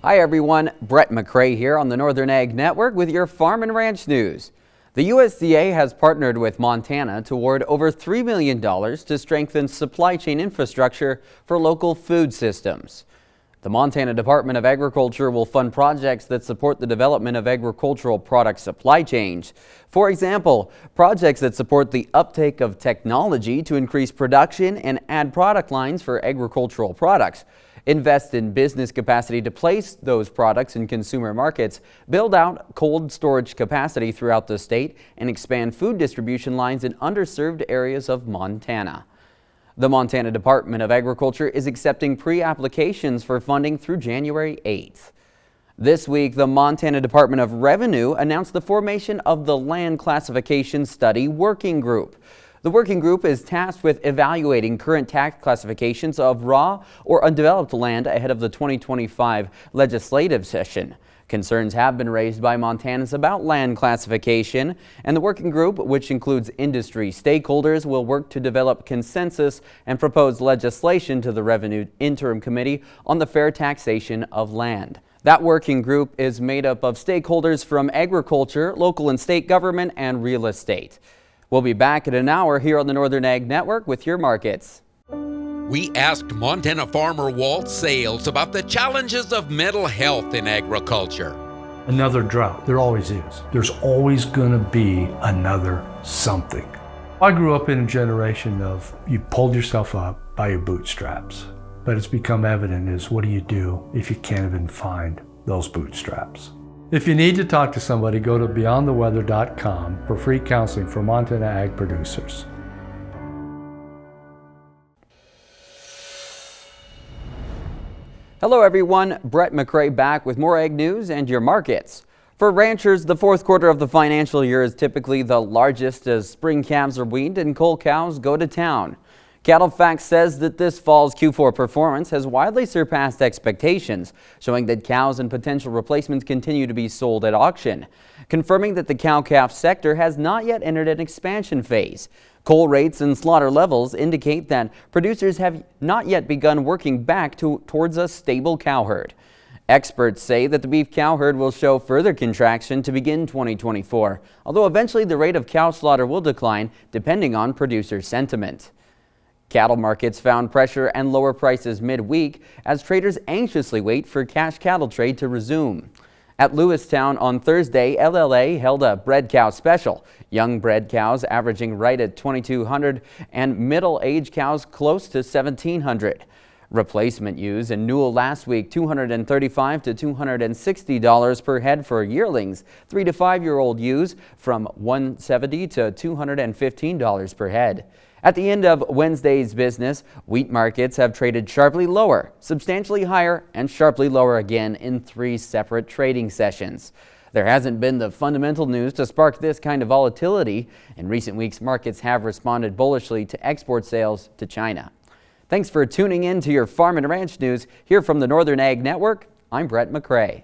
Hi everyone, Brett McRae here on the Northern Ag Network with your Farm and Ranch News. The USDA has partnered with Montana to award over $3 million to strengthen supply chain infrastructure for local food systems. The Montana Department of Agriculture will fund projects that support the development of agricultural product supply chains. For example, projects that support the uptake of technology to increase production and add product lines for agricultural products, invest in business capacity to place those products in consumer markets, build out cold storage capacity throughout the state, and expand food distribution lines in underserved areas of Montana. The Montana Department of Agriculture is accepting pre-applications for funding through January 8th. This week, the Montana Department of Revenue announced the formation of the Land Classification Study Working Group. The working group is tasked with evaluating current tax classifications of raw or undeveloped land ahead of the 2025 legislative session. Concerns have been raised by Montanans about land classification, and the working group, which includes industry stakeholders, will work to develop consensus and propose legislation to the Revenue Interim Committee on the fair taxation of land. That working group is made up of stakeholders from agriculture, local and state government, and real estate. We'll be back in an hour here on the Northern Ag Network with your markets. We asked Montana farmer Walt Sales about the challenges of mental health in agriculture. Another drought, there always is. There's always going to be another something. I grew up in a generation of you pulled yourself up by your bootstraps, but it's become evident is what do you do if you can't even find those bootstraps? If you need to talk to somebody, go to beyondtheweather.com for free counseling for Montana ag producers. Hello everyone, Brett McRae back with more ag news and your markets. For ranchers, the fourth quarter of the financial year is typically the largest as spring calves are weaned and cull cows go to town. Cattle Facts says that this fall's Q4 performance has widely surpassed expectations, showing that cows and potential replacements continue to be sold at auction, confirming that the cow-calf sector has not yet entered an expansion phase. Cull rates and slaughter levels indicate that producers have not yet begun working back towards a stable cow herd. Experts say that the beef cow herd will show further contraction to begin 2024, although eventually the rate of cow slaughter will decline depending on producer sentiment. Cattle markets found pressure and lower prices midweek as traders anxiously wait for cash cattle trade to resume. At Lewistown on Thursday, LLA held a bred cow special. Young bred cows averaging right at $2,200 and middle-aged cows close to $1,700. Replacement ewes in Newell last week $235 to $260 per head for yearlings. 3 to 5-year-old ewes from $170 to $215 per head. At the end of Wednesday's business, wheat markets have traded sharply lower, substantially higher, and sharply lower again in 3 separate trading sessions. There hasn't been the fundamental news to spark this kind of volatility. In recent weeks, markets have responded bullishly to export sales to China. Thanks for tuning in to your Farm and Ranch News here from the Northern Ag Network. I'm Brett McRae.